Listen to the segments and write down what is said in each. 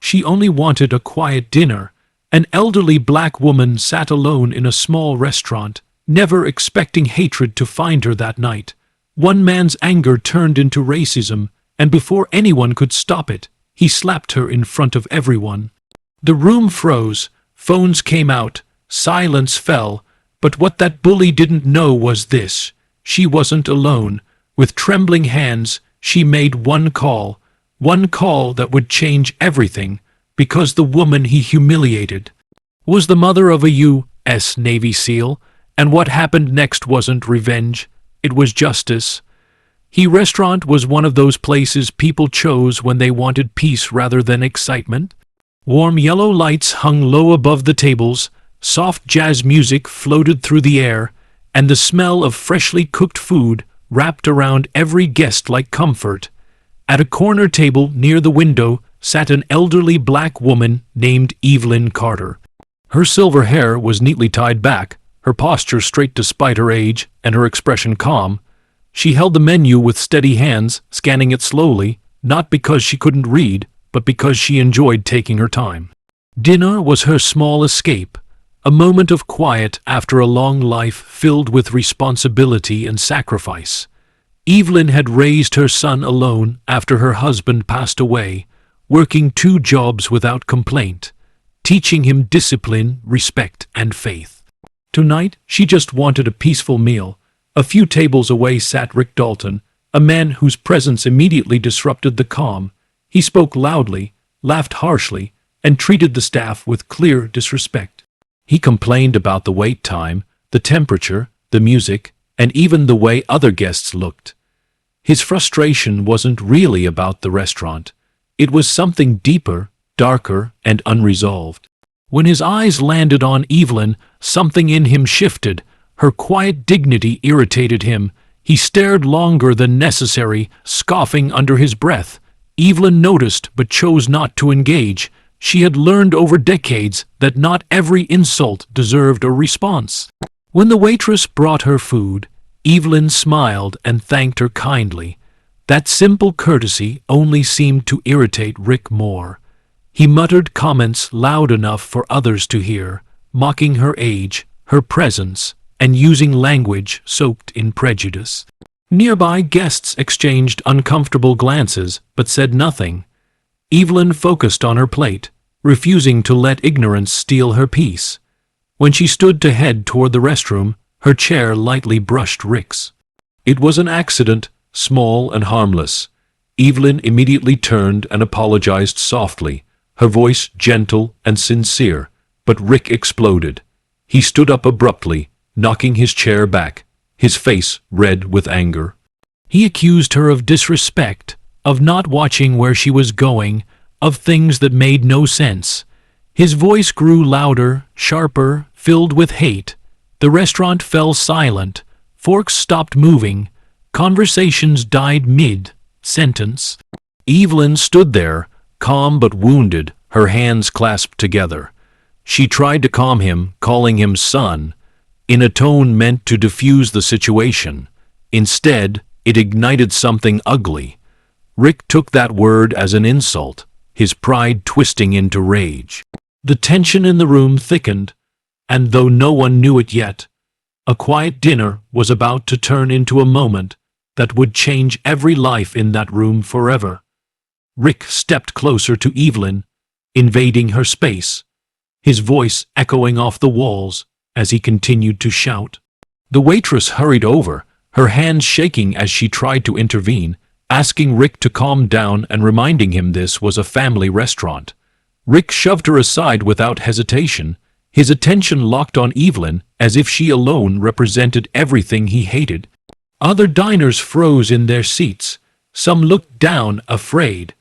She only wanted a quiet dinner. An elderly black woman sat alone in a small restaurant, never expecting hatred to find her that night. One man's anger turned into racism, and before anyone could stop it, he slapped her in front of everyone. The room froze, phones came out, silence fell, but what that bully didn't know was this: she wasn't alone. With trembling hands, she made one call that would change everything, because the woman he humiliated was the mother of a U.S. Navy SEAL, and what happened next wasn't revenge, it was justice. The restaurant was one of those places people chose when they wanted peace rather than excitement. Warm yellow lights hung low above the tables, soft jazz music floated through the air, and the smell of freshly cooked food wrapped around every guest like comfort. At a corner table near the window sat an elderly black woman named Evelyn Carter. Her silver hair was neatly tied back, her posture straight despite her age, and her expression calm. She held the menu with steady hands, scanning it slowly, not because she couldn't read, but because she enjoyed taking her time. Dinner was her small escape, a moment of quiet after a long life filled with responsibility and sacrifice. Evelyn had raised her son alone after her husband passed away, working 2 jobs without complaint, teaching him discipline, respect, and faith. Tonight, she just wanted a peaceful meal. A few tables away sat Rick Dalton, a man whose presence immediately disrupted the calm. He spoke loudly, laughed harshly, and treated the staff with clear disrespect. He complained about the wait time, the temperature, the music, and even the way other guests looked. His frustration wasn't really about the restaurant. It was something deeper, darker, and unresolved. When his eyes landed on Evelyn, something in him shifted. Her quiet dignity irritated him. He stared longer than necessary, scoffing under his breath. Evelyn noticed but chose not to engage. She had learned over decades that not every insult deserved a response. When the waitress brought her food, Evelyn smiled and thanked her kindly. That simple courtesy only seemed to irritate Rick more. He muttered comments loud enough for others to hear, mocking her age, her presence, and using language soaked in prejudice. Nearby guests exchanged uncomfortable glances, but said nothing. Evelyn focused on her plate, refusing to let ignorance steal her peace. When she stood to head toward the restroom, her chair lightly brushed Rick's. It was an accident, small and harmless. Evelyn immediately turned and apologized softly, her voice gentle and sincere, but Rick exploded. He stood up abruptly, knocking his chair back, his face red with anger. He accused her of disrespect, of not watching where she was going, of things that made no sense. His voice grew louder, sharper, filled with hate. The restaurant fell silent. Forks stopped moving. Conversations died mid-sentence. Evelyn stood there, calm but wounded, her hands clasped together. She tried to calm him, calling him son, in a tone meant to diffuse the situation. Instead, it ignited something ugly. Rick took that word as an insult, his pride twisting into rage. The tension in the room thickened, and though no one knew it yet, a quiet dinner was about to turn into a moment that would change every life in that room forever. Rick stepped closer to Evelyn, invading her space, his voice echoing off the walls as he continued to shout. The waitress hurried over, her hands shaking as she tried to intervene, asking Rick to calm down and reminding him this was a family restaurant. Rick shoved her aside without hesitation, his attention locked on Evelyn as if she alone represented everything he hated. Other diners froze in their seats. Some looked down, afraid.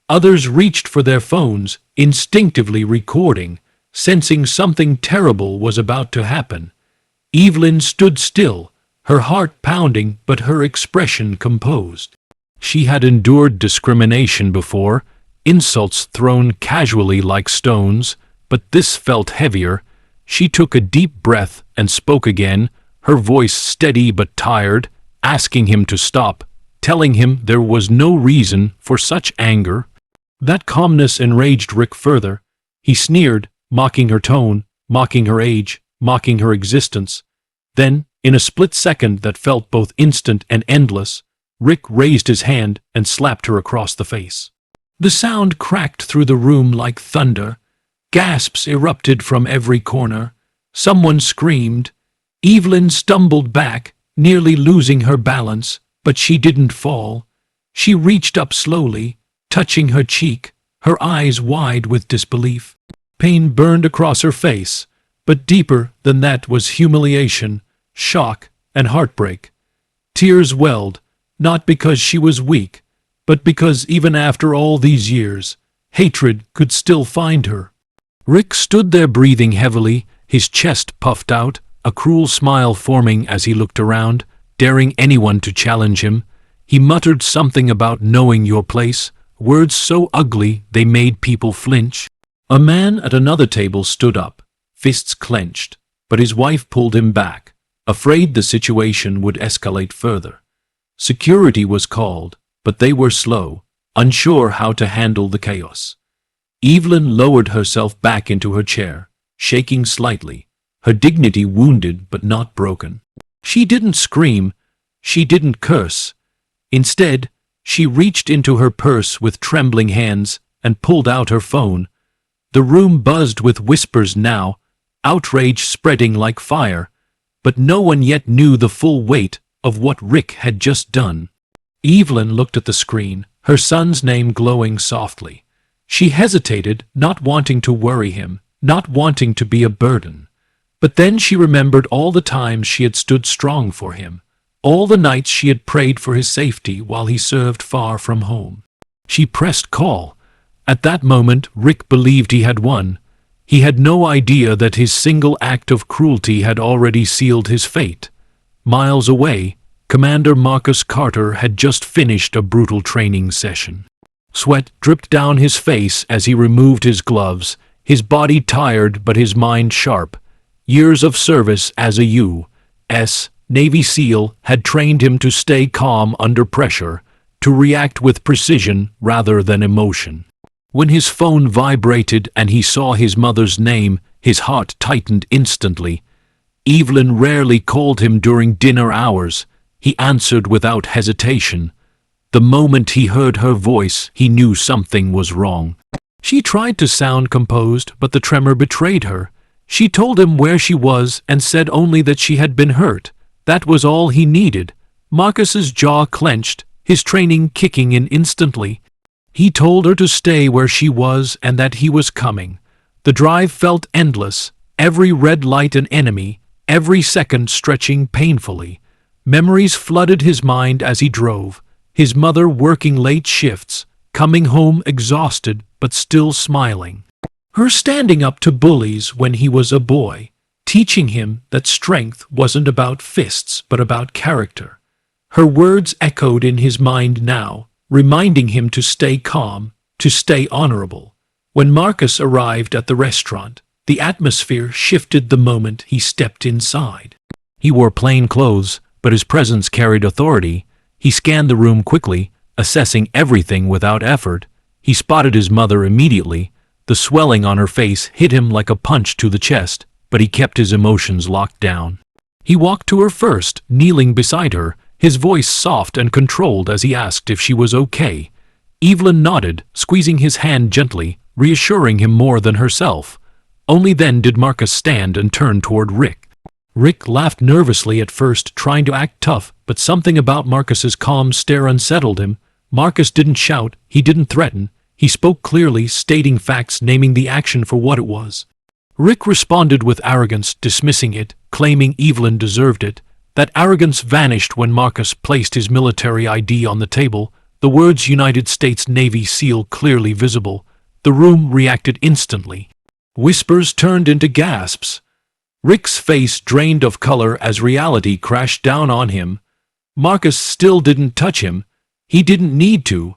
Others reached for their phones, instinctively recording, sensing something terrible was about to happen. Evelyn stood still, her heart pounding but her expression composed. She had endured discrimination before, insults thrown casually like stones, but this felt heavier. She took a deep breath and spoke again, her voice steady but tired, asking him to stop, telling him there was no reason for such anger. That calmness enraged Rick further. He sneered, mocking her tone, mocking her age, mocking her existence. Then, in a split second that felt both instant and endless, Rick raised his hand and slapped her across the face. The sound cracked through the room like thunder. Gasps erupted from every corner. Someone screamed. Evelyn stumbled back, nearly losing her balance, but she didn't fall. She reached up slowly, touching her cheek, her eyes wide with disbelief. Pain burned across her face, but deeper than that was humiliation, shock, and heartbreak. Tears welled, not because she was weak, but because even after all these years, hatred could still find her. Rick stood there breathing heavily, his chest puffed out, a cruel smile forming as he looked around, daring anyone to challenge him. He muttered something about knowing your place, words so ugly they made people flinch. A man at another table stood up, fists clenched, but his wife pulled him back, afraid the situation would escalate further. Security was called, but they were slow, unsure how to handle the chaos. Evelyn lowered herself back into her chair, shaking slightly, her dignity wounded but not broken. She didn't scream, she didn't curse. Instead, she reached into her purse with trembling hands and pulled out her phone. The room buzzed with whispers now, outrage spreading like fire, but no one yet knew the full weight of what Rick had just done. Evelyn looked at the screen, her son's name glowing softly. She hesitated, not wanting to worry him, not wanting to be a burden. But then she remembered all the times she had stood strong for him, all the nights she had prayed for his safety while he served far from home. She pressed call. At that moment, Rick believed he had won. He had no idea that his single act of cruelty had already sealed his fate. Miles away, Commander Marcus Carter had just finished a brutal training session. Sweat dripped down his face as he removed his gloves, his body tired but his mind sharp. Years of service as a U.S. Navy SEAL had trained him to stay calm under pressure, to react with precision rather than emotion. When his phone vibrated and he saw his mother's name, his heart tightened instantly. Evelyn rarely called him during dinner hours. He answered without hesitation. The moment he heard her voice, he knew something was wrong. She tried to sound composed, but the tremor betrayed her. She told him where she was and said only that she had been hurt. That was all he needed. Marcus's jaw clenched, his training kicking in instantly. He told her to stay where she was and that he was coming. The drive felt endless, every red light an enemy, every second stretching painfully. Memories flooded his mind as he drove, his mother working late shifts, coming home exhausted but still smiling. Her standing up to bullies when he was a boy, teaching him that strength wasn't about fists but about character. Her words echoed in his mind now, reminding him to stay calm, to stay honorable. When Marcus arrived at the restaurant, the atmosphere shifted the moment he stepped inside. He wore plain clothes, but his presence carried authority. He scanned the room quickly, assessing everything without effort. He spotted his mother immediately. The swelling on her face hit him like a punch to the chest, but he kept his emotions locked down. He walked to her first, kneeling beside her, his voice soft and controlled as he asked if she was okay. Evelyn nodded, squeezing his hand gently, reassuring him more than herself. Only then did Marcus stand and turn toward Rick. Rick laughed nervously at first, trying to act tough, but something about Marcus's calm stare unsettled him. Marcus didn't shout, he didn't threaten. He spoke clearly, stating facts, naming the action for what it was. Rick responded with arrogance, dismissing it, claiming Evelyn deserved it. That arrogance vanished when Marcus placed his military ID on the table, the words United States Navy SEAL clearly visible. The room reacted instantly. Whispers turned into gasps. Rick's face drained of color as reality crashed down on him. Marcus still didn't touch him. He didn't need to.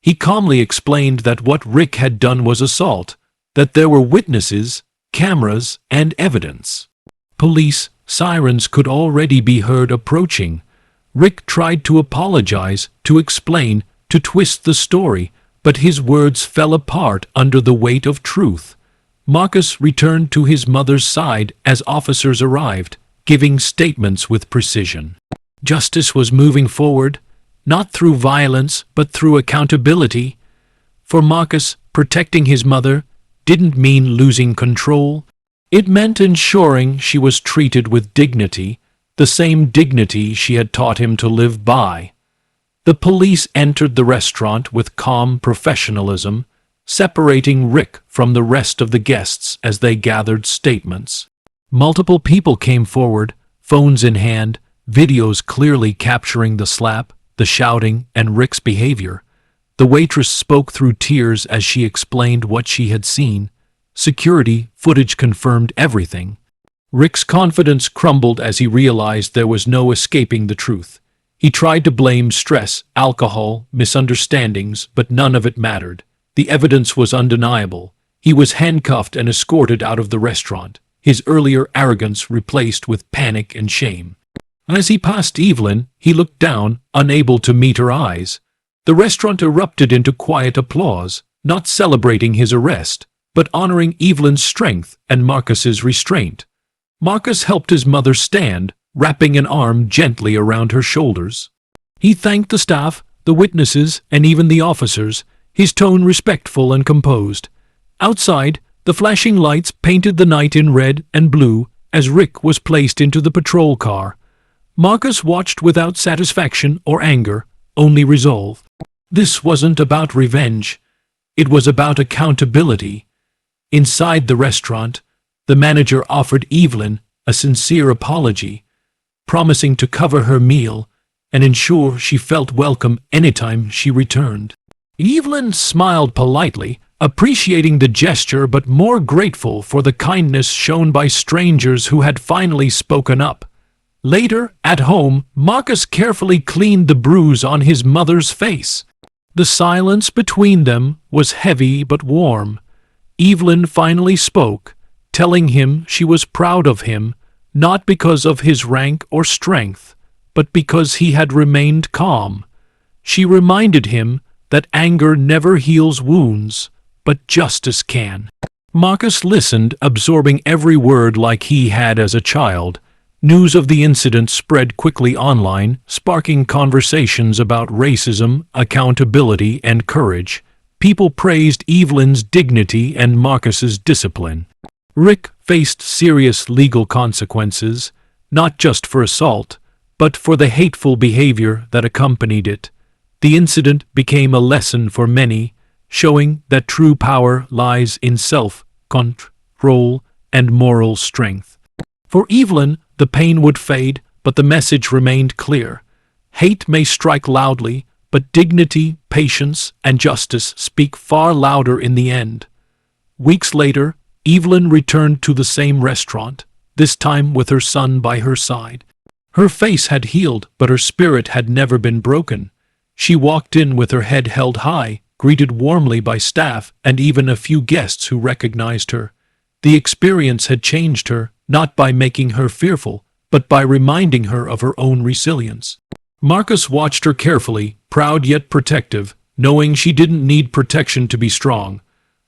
He calmly explained that what Rick had done was assault, that there were witnesses, cameras, and evidence. Police sirens could already be heard approaching. Rick tried to apologize, to explain, to twist the story, but his words fell apart under the weight of truth. Marcus returned to his mother's side as officers arrived, giving statements with precision. Justice was moving forward, not through violence but through accountability. For Marcus, protecting his mother didn't mean losing control. It meant ensuring she was treated with dignity, the same dignity she had taught him to live by. The police entered the restaurant with calm professionalism, separating Rick from the rest of the guests as they gathered statements. Multiple people came forward, phones in hand, videos clearly capturing the slap, the shouting, and Rick's behavior. The waitress spoke through tears as she explained what she had seen. Security footage confirmed everything. Rick's confidence crumbled as he realized there was no escaping the truth. He tried to blame stress, alcohol, misunderstandings, but none of it mattered. The evidence was undeniable. He was handcuffed and escorted out of the restaurant, his earlier arrogance replaced with panic and shame. As he passed Evelyn, he looked down, unable to meet her eyes. The restaurant erupted into quiet applause, not celebrating his arrest, but honoring Evelyn's strength and Marcus's restraint. Marcus helped his mother stand, wrapping an arm gently around her shoulders. He thanked the staff, the witnesses, and even the officers, his tone respectful and composed. Outside, the flashing lights painted the night in red and blue as Rick was placed into the patrol car. Marcus watched without satisfaction or anger, only resolve. This wasn't about revenge. It was about accountability. Inside the restaurant, the manager offered Evelyn a sincere apology, promising to cover her meal and ensure she felt welcome anytime she returned. Evelyn smiled politely, appreciating the gesture but more grateful for the kindness shown by strangers who had finally spoken up. Later, at home, Marcus carefully cleaned the bruise on his mother's face. The silence between them was heavy but warm. Evelyn finally spoke, telling him she was proud of him, not because of his rank or strength, but because he had remained calm. She reminded him that anger never heals wounds, but justice can. Marcus listened, absorbing every word like he had as a child. News of the incident spread quickly online, sparking conversations about racism, accountability, and courage. People praised Evelyn's dignity and Marcus's discipline. Rick faced serious legal consequences, not just for assault, but for the hateful behavior that accompanied it. The incident became a lesson for many, showing that true power lies in self-control and moral strength. For Evelyn, the pain would fade, but the message remained clear. Hate may strike loudly, but dignity, patience, and justice speak far louder in the end. Weeks later, Evelyn returned to the same restaurant, this time with her son by her side. Her face had healed, but her spirit had never been broken. She walked in with her head held high, greeted warmly by staff and even a few guests who recognized her. The experience had changed her, not by making her fearful, but by reminding her of her own resilience. Marcus watched her carefully, proud yet protective, knowing she didn't need protection to be strong.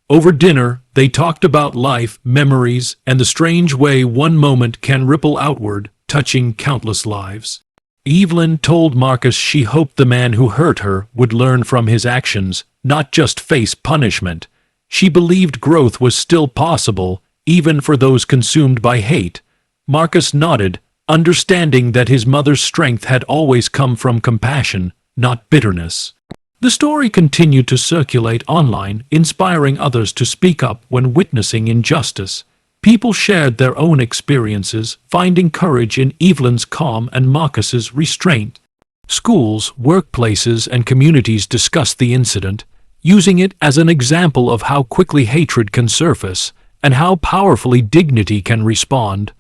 Over dinner, they talked about life, memories, and the strange way one moment can ripple outward, touching countless lives. Evelyn told Marcus she hoped the man who hurt her would learn from his actions, not just face punishment. She believed growth was still possible, even for those consumed by hate. Marcus nodded, understanding that his mother's strength had always come from compassion, not bitterness. The story continued to circulate online, inspiring others to speak up when witnessing injustice. People shared their own experiences, finding courage in Evelyn's calm and Marcus's restraint. Schools, workplaces, and communities discussed the incident, using it as an example of how quickly hatred can surface and how powerfully dignity can respond.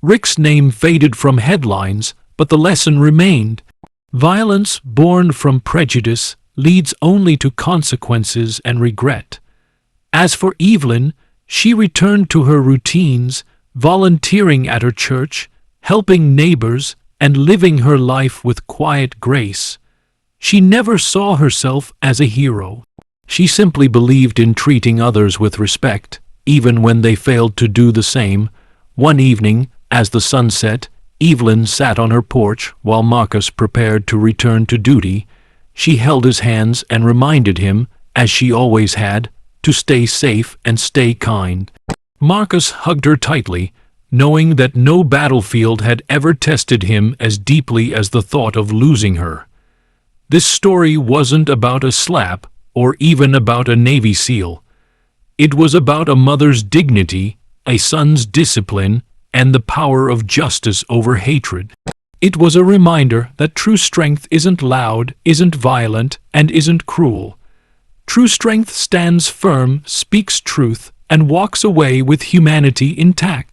Rick's name faded from headlines, but the lesson remained. Violence born from prejudice leads only to consequences and regret. As for Evelyn, she returned to her routines, volunteering at her church, helping neighbors, and living her life with quiet grace. She never saw herself as a hero. She simply believed in treating others with respect, even when they failed to do the same. One evening, as the sun set, Evelyn sat on her porch while Marcus prepared to return to duty. She held his hands and reminded him, as she always had, to stay safe and stay kind. Marcus hugged her tightly, knowing that no battlefield had ever tested him as deeply as the thought of losing her. This story wasn't about a slap or even about a Navy SEAL. It was about a mother's dignity, a son's discipline, and the power of justice over hatred. It was a reminder that true strength isn't loud, isn't violent, and isn't cruel. True strength stands firm, speaks truth, and walks away with humanity intact.